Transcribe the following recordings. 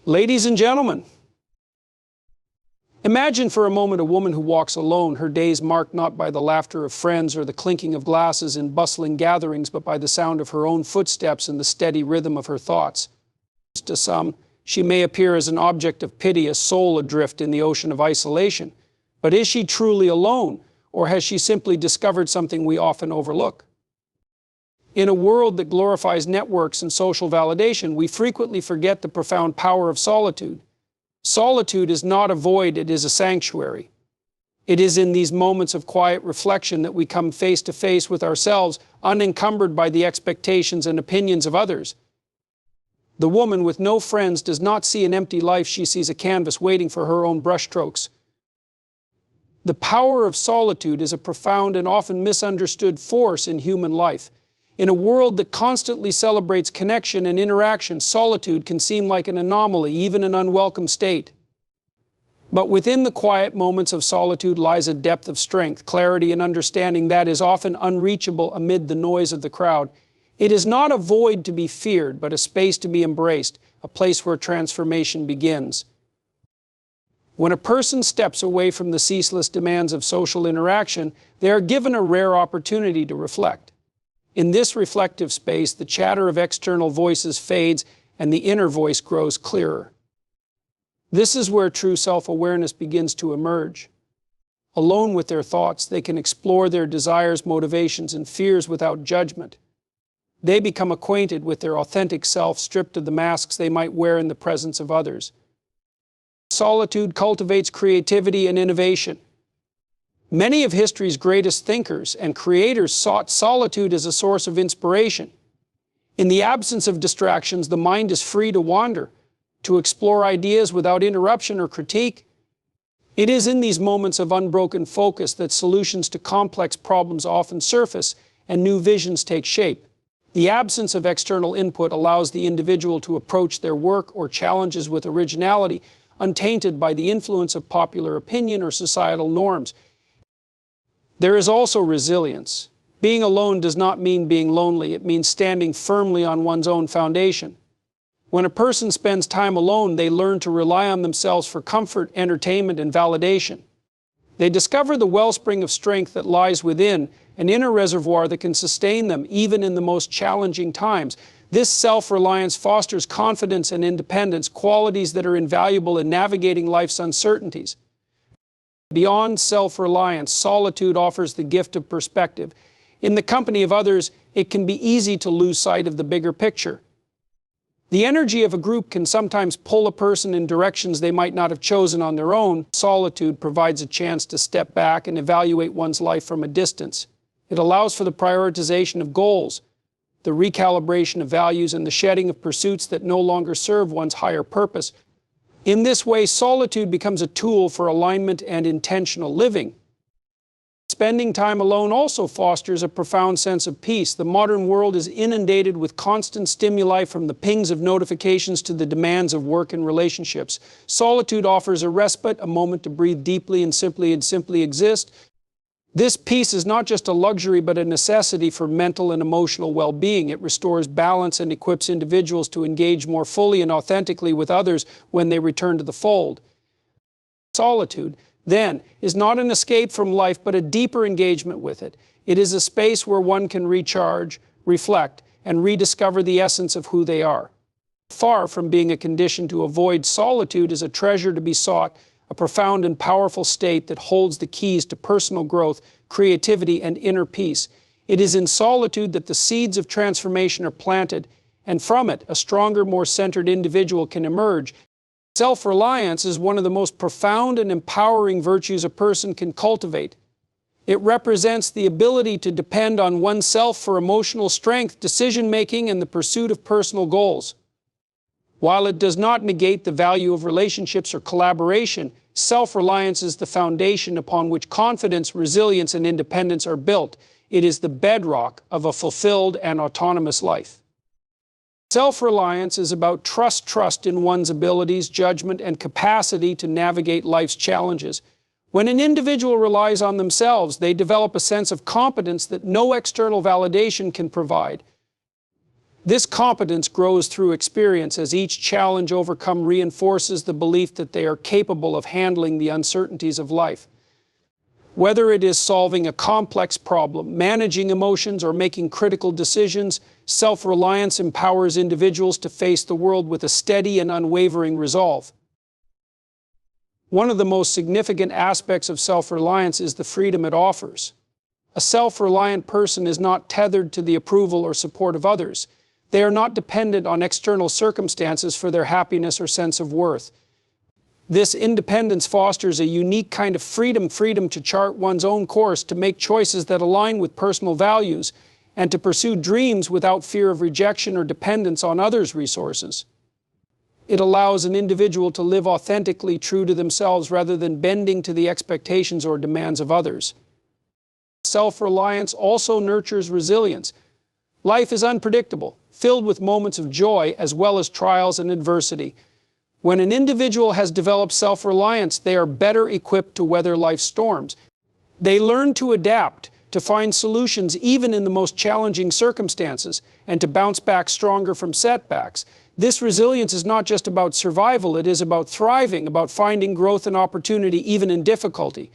Ladies and gentlemen, imagine for a moment a woman who walks alone, her days marked not by the laughter of friends or the clinking of glasses in bustling gatherings, but by the sound of her own footsteps and the steady rhythm of her thoughts. To some, she may appear as an object of pity, a soul adrift in the ocean of isolation. But is she truly alone, or has she simply discovered something we often overlook? In a world that glorifies networks and social validation, we frequently forget the profound power of solitude. Solitude is not a void, it is a sanctuary. It is in these moments of quiet reflection that we come face to face with ourselves, unencumbered by the expectations and opinions of others. The woman with no friends does not see an empty life, she sees a canvas waiting for her own brushstrokes. The power of solitude is a profound and often misunderstood force in human life. In a world that constantly celebrates connection and interaction, solitude can seem like an anomaly, even an unwelcome state. But within the quiet moments of solitude lies a depth of strength, clarity, and understanding that is often unreachable amid the noise of the crowd. It is not a void to be feared, but a space to be embraced, a place where transformation begins. When a person steps away from the ceaseless demands of social interaction, they are given a rare opportunity to reflect. In this reflective space, the chatter of external voices fades and the inner voice grows clearer. This is where true self-awareness begins to emerge. Alone with their thoughts, they can explore their desires, motivations, and fears without judgment. They become acquainted with their authentic self, stripped of the masks they might wear in the presence of others. Solitude cultivates creativity and innovation. Many of history's greatest thinkers and creators sought solitude as a source of inspiration. In the absence of distractions, the mind is free to wander, to explore ideas without interruption or critique. It is in these moments of unbroken focus that solutions to complex problems often surface and new visions take shape. The absence of external input allows the individual to approach their work or challenges with originality, untainted by the influence of popular opinion or societal norms. There is also resilience. Being alone does not mean being lonely, it means standing firmly on one's own foundation. When a person spends time alone, they learn to rely on themselves for comfort, entertainment, and validation. They discover the wellspring of strength that lies within, an inner reservoir that can sustain them even in the most challenging times. This self-reliance fosters confidence and independence, qualities that are invaluable in navigating life's uncertainties. Beyond self-reliance, solitude offers the gift of perspective. In the company of others, it can be easy to lose sight of the bigger picture. The energy of a group can sometimes pull a person in directions they might not have chosen on their own. Solitude provides a chance to step back and evaluate one's life from a distance. It allows for the prioritization of goals, the recalibration of values, and the shedding of pursuits that no longer serve one's higher purpose. In this way, solitude becomes a tool for alignment and intentional living. Spending time alone also fosters a profound sense of peace. The modern world is inundated with constant stimuli, from the pings of notifications to the demands of work and relationships. Solitude offers a respite, a moment to breathe deeply and simply exist. This peace is not just a luxury, but a necessity for mental and emotional well-being. It restores balance and equips individuals to engage more fully and authentically with others when they return to the fold. Solitude, then, is not an escape from life, but a deeper engagement with it. It is a space where one can recharge, reflect, and rediscover the essence of who they are. Far from being a condition to avoid, solitude is a treasure to be sought, a profound and powerful state that holds the keys to personal growth, creativity, and inner peace. It is in solitude that the seeds of transformation are planted, and from it, a stronger, more centered individual can emerge. Self-reliance is one of the most profound and empowering virtues a person can cultivate. It represents the ability to depend on oneself for emotional strength, decision-making, and the pursuit of personal goals. While it does not negate the value of relationships or collaboration, self-reliance is the foundation upon which confidence, resilience, and independence are built. It is the bedrock of a fulfilled and autonomous life. Self-reliance is about trust in one's abilities, judgment, and capacity to navigate life's challenges. When an individual relies on themselves, they develop a sense of competence that no external validation can provide. This competence grows through experience as each challenge overcome reinforces the belief that they are capable of handling the uncertainties of life. Whether it is solving a complex problem, managing emotions, or making critical decisions, self-reliance empowers individuals to face the world with a steady and unwavering resolve. One of the most significant aspects of self-reliance is the freedom it offers. A self-reliant person is not tethered to the approval or support of others. They are not dependent on external circumstances for their happiness or sense of worth. This independence fosters a unique kind of freedom to chart one's own course, to make choices that align with personal values, and to pursue dreams without fear of rejection or dependence on others' resources. It allows an individual to live authentically true to themselves rather than bending to the expectations or demands of others. Self-reliance also nurtures resilience. Life is unpredictable, filled with moments of joy as well as trials and adversity. When an individual has developed self-reliance, they are better equipped to weather life's storms. They learn to adapt, to find solutions even in the most challenging circumstances, and to bounce back stronger from setbacks. This resilience is not just about survival, it is about thriving, about finding growth and opportunity even in difficulty.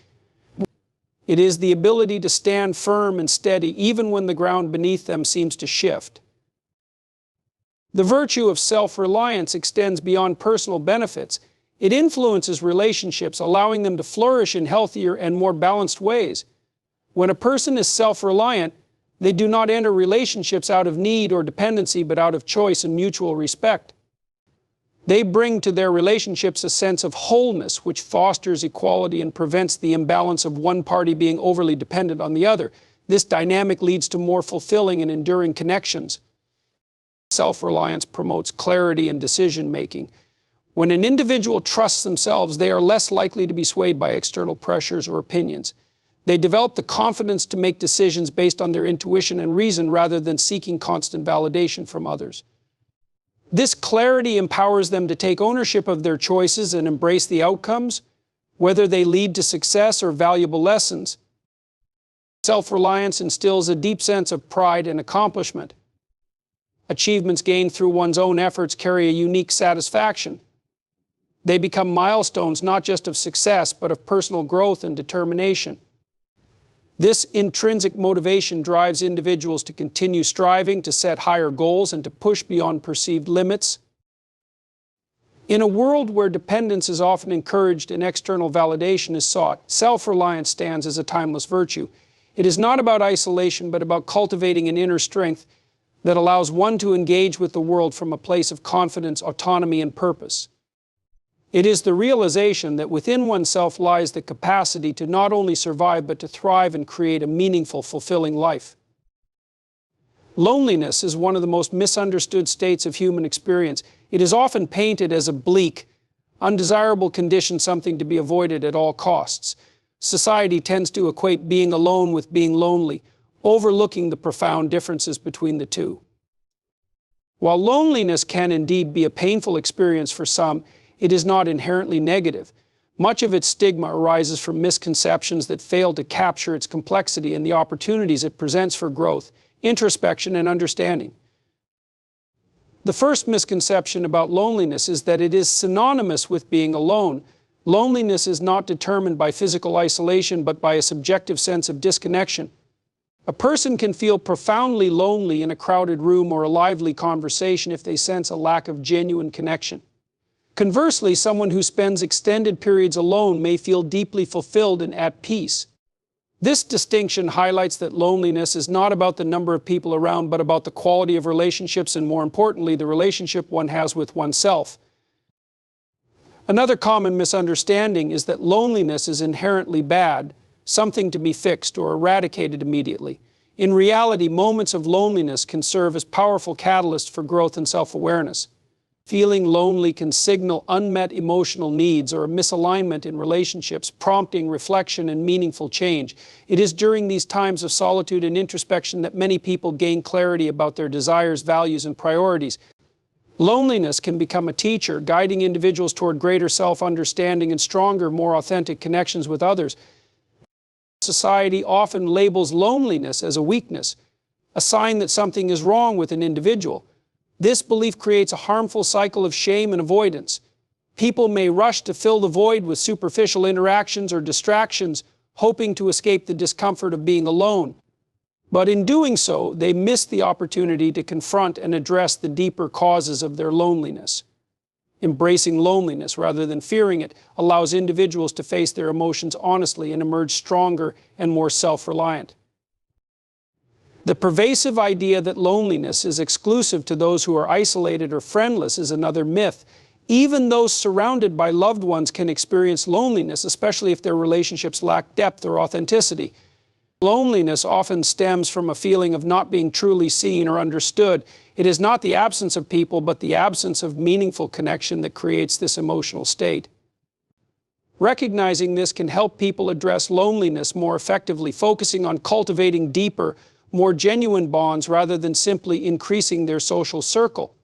It is the ability to stand firm and steady even when the ground beneath them seems to shift. The virtue of self-reliance extends beyond personal benefits. It influences relationships, allowing them to flourish in healthier and more balanced ways. When a person is self-reliant, they do not enter relationships out of need or dependency, but out of choice and mutual respect. They bring to their relationships a sense of wholeness, which fosters equality and prevents the imbalance of one party being overly dependent on the other. This dynamic leads to more fulfilling and enduring connections. Self-reliance promotes clarity and decision-making. When an individual trusts themselves, they are less likely to be swayed by external pressures or opinions. They develop the confidence to make decisions based on their intuition and reason rather than seeking constant validation from others. This clarity empowers them to take ownership of their choices and embrace the outcomes, whether they lead to success or valuable lessons. Self-reliance instills a deep sense of pride and accomplishment. Achievements gained through one's own efforts carry a unique satisfaction. They become milestones not just of success, but of personal growth and determination. This intrinsic motivation drives individuals to continue striving, to set higher goals, and to push beyond perceived limits. In a world where dependence is often encouraged and external validation is sought, self-reliance stands as a timeless virtue. It is not about isolation, but about cultivating an inner strength that allows one to engage with the world from a place of confidence, autonomy, and purpose. It is the realization that within oneself lies the capacity to not only survive, but to thrive and create a meaningful, fulfilling life. Loneliness is one of the most misunderstood states of human experience. It is often painted as a bleak, undesirable condition, something to be avoided at all costs. Society tends to equate being alone with being lonely, overlooking the profound differences between the two. While loneliness can indeed be a painful experience for some, it is not inherently negative. Much of its stigma arises from misconceptions that fail to capture its complexity and the opportunities it presents for growth, introspection, and understanding. The first misconception about loneliness is that it is synonymous with being alone. Loneliness is not determined by physical isolation, but by a subjective sense of disconnection. A person can feel profoundly lonely in a crowded room or a lively conversation if they sense a lack of genuine connection. Conversely, someone who spends extended periods alone may feel deeply fulfilled and at peace. This distinction highlights that loneliness is not about the number of people around, but about the quality of relationships and, more importantly, the relationship one has with oneself. Another common misunderstanding is that loneliness is inherently bad, something to be fixed or eradicated immediately. In reality, moments of loneliness can serve as powerful catalysts for growth and self-awareness. Feeling lonely can signal unmet emotional needs or a misalignment in relationships, prompting reflection and meaningful change. It is during these times of solitude and introspection that many people gain clarity about their desires, values, and priorities. Loneliness can become a teacher, guiding individuals toward greater self-understanding and stronger, more authentic connections with others. Society often labels loneliness as a weakness, a sign that something is wrong with an individual. This belief creates a harmful cycle of shame and avoidance. People may rush to fill the void with superficial interactions or distractions, hoping to escape the discomfort of being alone. But in doing so, they miss the opportunity to confront and address the deeper causes of their loneliness. Embracing loneliness rather than fearing it allows individuals to face their emotions honestly and emerge stronger and more self-reliant. The pervasive idea that loneliness is exclusive to those who are isolated or friendless is another myth. Even those surrounded by loved ones can experience loneliness, especially if their relationships lack depth or authenticity. Loneliness often stems from a feeling of not being truly seen or understood. It is not the absence of people, but the absence of meaningful connection that creates this emotional state. Recognizing this can help people address loneliness more effectively, focusing on cultivating deeper, more genuine bonds rather than simply increasing their social circle.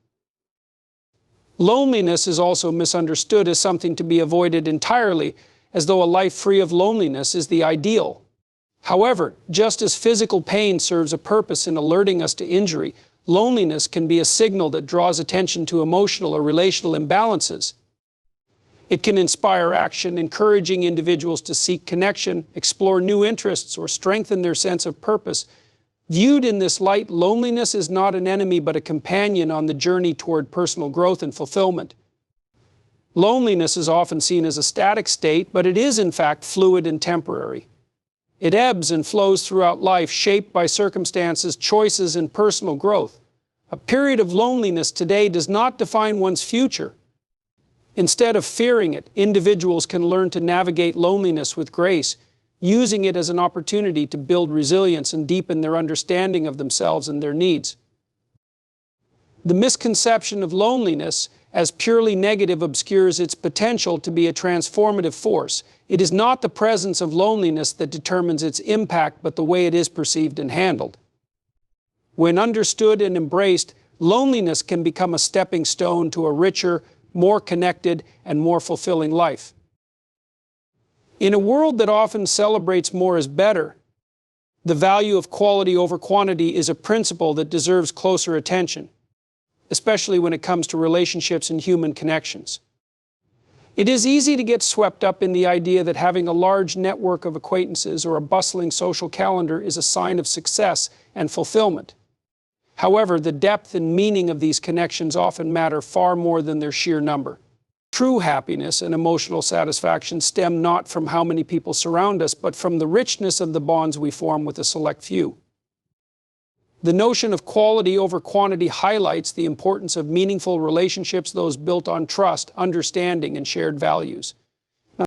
Loneliness is also misunderstood as something to be avoided entirely, as though a life free of loneliness is the ideal. However, just as physical pain serves a purpose in alerting us to injury, loneliness can be a signal that draws attention to emotional or relational imbalances. It can inspire action, encouraging individuals to seek connection, explore new interests, or strengthen their sense of purpose. Viewed in this light, loneliness is not an enemy but a companion on the journey toward personal growth and fulfillment. Loneliness is often seen as a static state, but it is in fact fluid and temporary. It ebbs and flows throughout life, shaped by circumstances, choices, and personal growth. A period of loneliness today does not define one's future. Instead of fearing it, individuals can learn to navigate loneliness with grace, using it as an opportunity to build resilience and deepen their understanding of themselves and their needs. The misconception of loneliness as purely negative obscures its potential to be a transformative force. It is not the presence of loneliness that determines its impact, but the way it is perceived and handled. When understood and embraced, loneliness can become a stepping stone to a richer, more connected, and more fulfilling life. In a world that often celebrates more as better, the value of quality over quantity is a principle that deserves closer attention, especially when it comes to relationships and human connections. It is easy to get swept up in the idea that having a large network of acquaintances or a bustling social calendar is a sign of success and fulfillment. However, the depth and meaning of these connections often matter far more than their sheer number. True happiness and emotional satisfaction stem not from how many people surround us, but from the richness of the bonds we form with a select few. The notion of quality over quantity highlights the importance of meaningful relationships, those built on trust, understanding, and shared values. Now,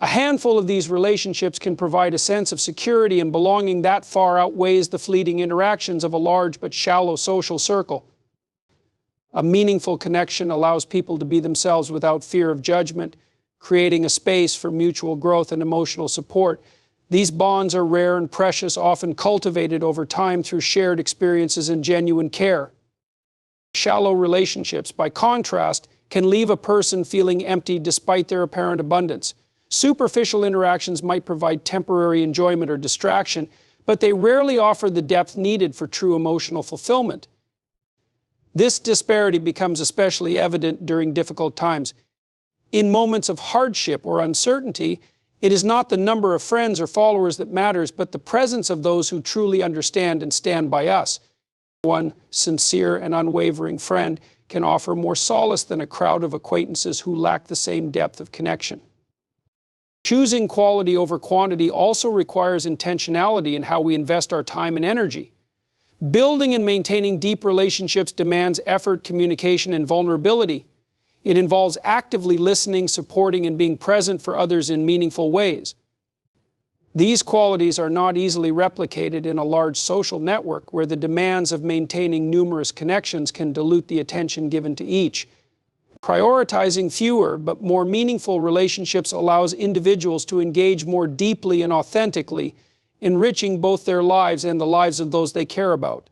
a handful of these relationships can provide a sense of security and belonging that far outweighs the fleeting interactions of a large but shallow social circle. A meaningful connection allows people to be themselves without fear of judgment, creating a space for mutual growth and emotional support. These bonds are rare and precious, often cultivated over time through shared experiences and genuine care. Shallow relationships, by contrast, can leave a person feeling empty despite their apparent abundance. Superficial interactions might provide temporary enjoyment or distraction, but they rarely offer the depth needed for true emotional fulfillment. This disparity becomes especially evident during difficult times. In moments of hardship or uncertainty, it is not the number of friends or followers that matters, but the presence of those who truly understand and stand by us. One sincere and unwavering friend can offer more solace than a crowd of acquaintances who lack the same depth of connection. Choosing quality over quantity also requires intentionality in how we invest our time and energy. Building and maintaining deep relationships demands effort, communication, and vulnerability. It involves actively listening, supporting, and being present for others in meaningful ways. These qualities are not easily replicated in a large social network where the demands of maintaining numerous connections can dilute the attention given to each. Prioritizing fewer but more meaningful relationships allows individuals to engage more deeply and authentically, enriching both their lives and the lives of those they care about.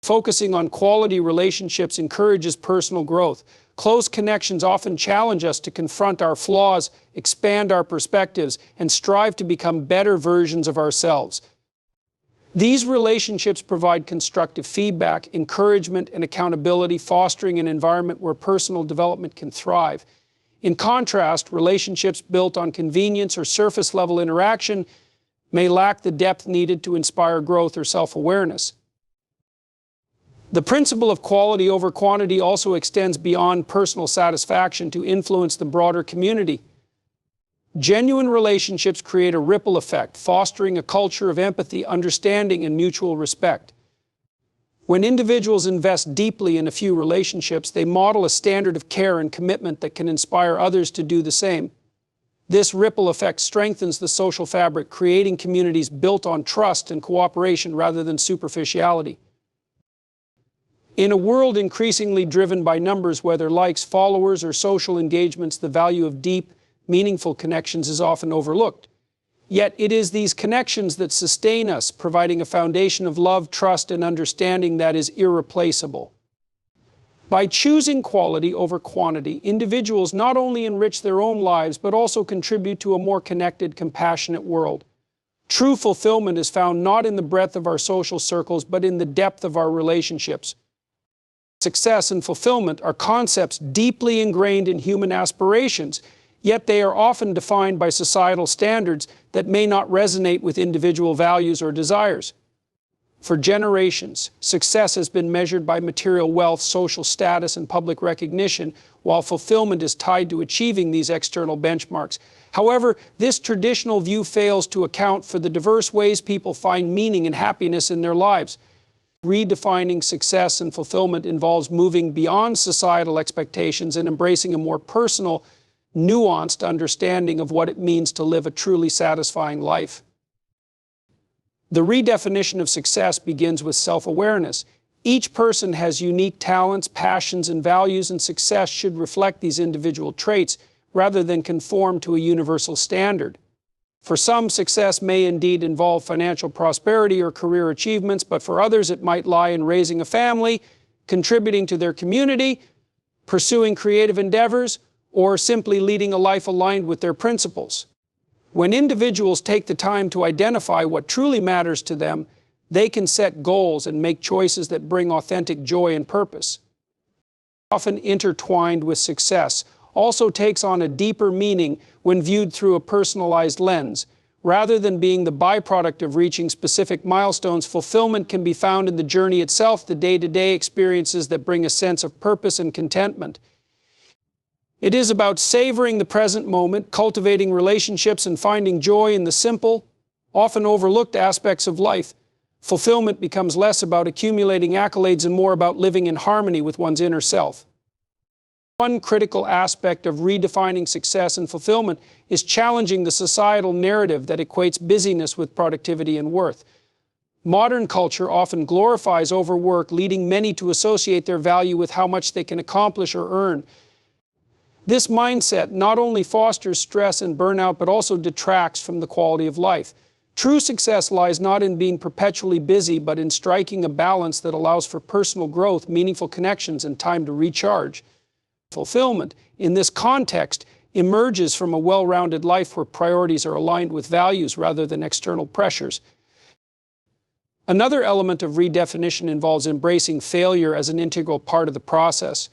Focusing on quality relationships encourages personal growth. Close connections often challenge us to confront our flaws, expand our perspectives, and strive to become better versions of ourselves. These relationships provide constructive feedback, encouragement, and accountability, fostering an environment where personal development can thrive. In contrast, relationships built on convenience or surface-level interaction may lack the depth needed to inspire growth or self-awareness. The principle of quality over quantity also extends beyond personal satisfaction to influence the broader community. Genuine relationships create a ripple effect, fostering a culture of empathy, understanding, and mutual respect. When individuals invest deeply in a few relationships, they model a standard of care and commitment that can inspire others to do the same. This ripple effect strengthens the social fabric, creating communities built on trust and cooperation rather than superficiality. In a world increasingly driven by numbers, whether likes, followers, or social engagements, the value of deep, meaningful connections is often overlooked. Yet it is these connections that sustain us, providing a foundation of love, trust, and understanding that is irreplaceable. By choosing quality over quantity, individuals not only enrich their own lives, but also contribute to a more connected, compassionate world. True fulfillment is found not in the breadth of our social circles, but in the depth of our relationships. Success and fulfillment are concepts deeply ingrained in human aspirations, yet they are often defined by societal standards that may not resonate with individual values or desires. For generations, success has been measured by material wealth, social status, and public recognition, while fulfillment is tied to achieving these external benchmarks. However, this traditional view fails to account for the diverse ways people find meaning and happiness in their lives. Redefining success and fulfillment involves moving beyond societal expectations and embracing a more personal, nuanced understanding of what it means to live a truly satisfying life. The redefinition of success begins with self-awareness. Each person has unique talents, passions, and values, and success should reflect these individual traits rather than conform to a universal standard. For some, success may indeed involve financial prosperity or career achievements, but for others it might lie in raising a family, contributing to their community, pursuing creative endeavors, or simply leading a life aligned with their principles. When individuals take the time to identify what truly matters to them, they can set goals and make choices that bring authentic joy and purpose. Often intertwined with success, also takes on a deeper meaning when viewed through a personalized lens. Rather than being the byproduct of reaching specific milestones, fulfillment can be found in the journey itself, the day-to-day experiences that bring a sense of purpose and contentment. It is about savoring the present moment, cultivating relationships, and finding joy in the simple, often overlooked aspects of life. Fulfillment becomes less about accumulating accolades and more about living in harmony with one's inner self. One critical aspect of redefining success and fulfillment is challenging the societal narrative that equates busyness with productivity and worth. Modern culture often glorifies overwork, leading many to associate their value with how much they can accomplish or earn. This mindset not only fosters stress and burnout, but also detracts from the quality of life. True success lies not in being perpetually busy, but in striking a balance that allows for personal growth, meaningful connections, and time to recharge. Fulfillment, in this context, emerges from a well-rounded life where priorities are aligned with values rather than external pressures. Another element of redefinition involves embracing failure as an integral part of the process.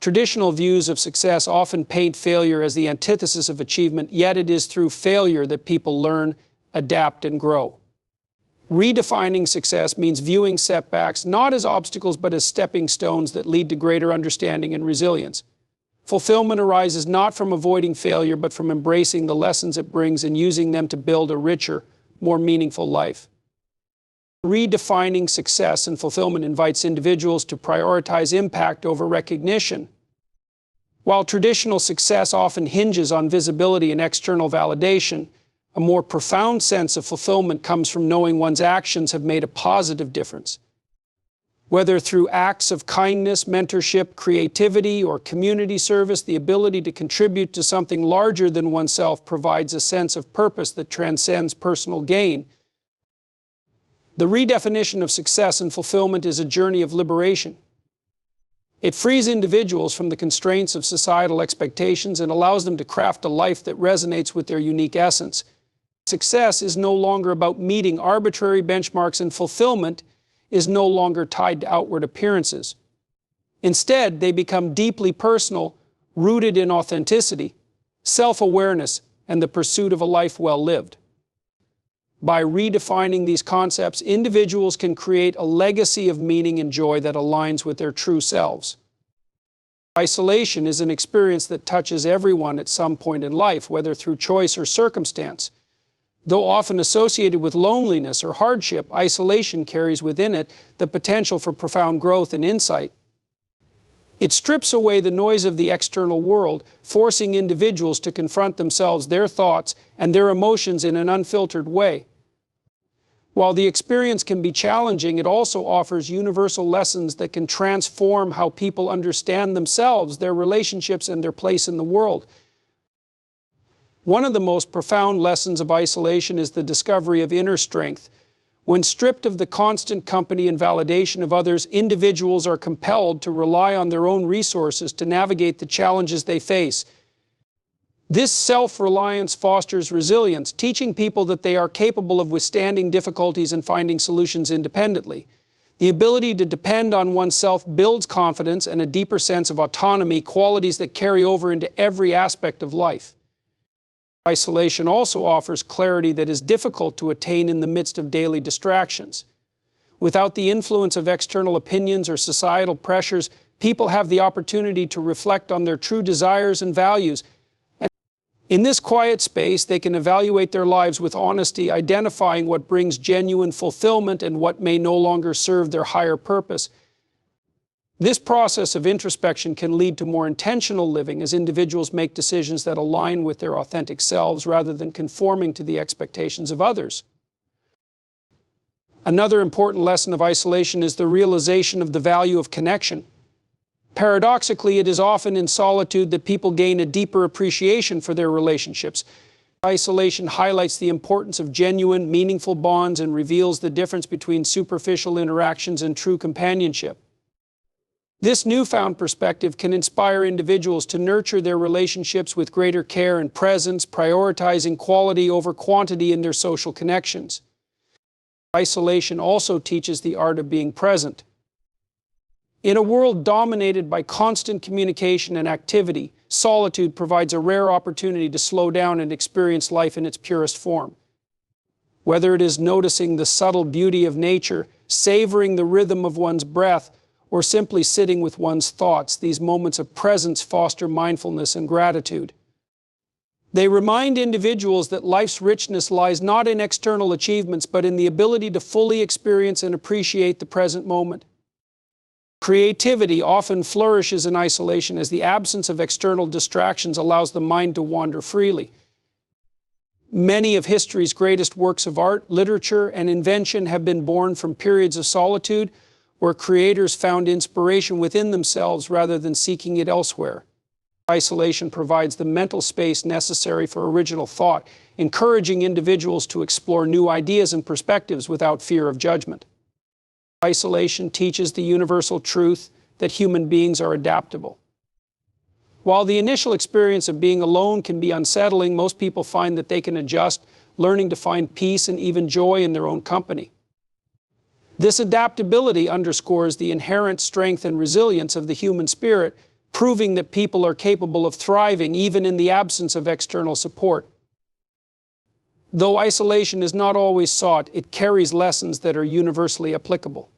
Traditional views of success often paint failure as the antithesis of achievement, yet it is through failure that people learn, adapt, and grow. Redefining success means viewing setbacks not as obstacles but as stepping stones that lead to greater understanding and resilience. Fulfillment arises not from avoiding failure but from embracing the lessons it brings and using them to build a richer, more meaningful life. Redefining success and fulfillment invites individuals to prioritize impact over recognition. While traditional success often hinges on visibility and external validation, a more profound sense of fulfillment comes from knowing one's actions have made a positive difference. Whether through acts of kindness, mentorship, creativity, or community service, the ability to contribute to something larger than oneself provides a sense of purpose that transcends personal gain. The redefinition of success and fulfillment is a journey of liberation. It frees individuals from the constraints of societal expectations and allows them to craft a life that resonates with their unique essence. Success is no longer about meeting arbitrary benchmarks, and fulfillment is no longer tied to outward appearances. Instead, they become deeply personal, rooted in authenticity, self-awareness, and the pursuit of a life well lived. By redefining these concepts, individuals can create a legacy of meaning and joy that aligns with their true selves. Isolation is an experience that touches everyone at some point in life, whether through choice or circumstance. Though often associated with loneliness or hardship, isolation carries within it the potential for profound growth and insight. It strips away the noise of the external world, forcing individuals to confront themselves, their thoughts, and their emotions in an unfiltered way. While the experience can be challenging, it also offers universal lessons that can transform how people understand themselves, their relationships, and their place in the world. One of the most profound lessons of isolation is the discovery of inner strength. When stripped of the constant company and validation of others, individuals are compelled to rely on their own resources to navigate the challenges they face. This self-reliance fosters resilience, teaching people that they are capable of withstanding difficulties and finding solutions independently. The ability to depend on oneself builds confidence and a deeper sense of autonomy, qualities that carry over into every aspect of life. Isolation also offers clarity that is difficult to attain in the midst of daily distractions. Without the influence of external opinions or societal pressures, people have the opportunity to reflect on their true desires and values. In this quiet space, they can evaluate their lives with honesty, identifying what brings genuine fulfillment and what may no longer serve their higher purpose. This process of introspection can lead to more intentional living as individuals make decisions that align with their authentic selves rather than conforming to the expectations of others. Another important lesson of isolation is the realization of the value of connection. Paradoxically, it is often in solitude that people gain a deeper appreciation for their relationships. Isolation highlights the importance of genuine, meaningful bonds and reveals the difference between superficial interactions and true companionship. This newfound perspective can inspire individuals to nurture their relationships with greater care and presence, prioritizing quality over quantity in their social connections. Isolation also teaches the art of being present. In a world dominated by constant communication and activity, solitude provides a rare opportunity to slow down and experience life in its purest form. Whether it is noticing the subtle beauty of nature, savoring the rhythm of one's breath, or simply sitting with one's thoughts, these moments of presence foster mindfulness and gratitude. They remind individuals that life's richness lies not in external achievements, but in the ability to fully experience and appreciate the present moment. Creativity often flourishes in isolation as the absence of external distractions allows the mind to wander freely. Many of history's greatest works of art, literature, and invention have been born from periods of solitude where creators found inspiration within themselves rather than seeking it elsewhere. Isolation provides the mental space necessary for original thought, encouraging individuals to explore new ideas and perspectives without fear of judgment. Isolation teaches the universal truth that human beings are adaptable. While the initial experience of being alone can be unsettling, most people find that they can adjust, learning to find peace and even joy in their own company. This adaptability underscores the inherent strength and resilience of the human spirit, proving that people are capable of thriving even in the absence of external support. Though isolation is not always sought, it carries lessons that are universally applicable.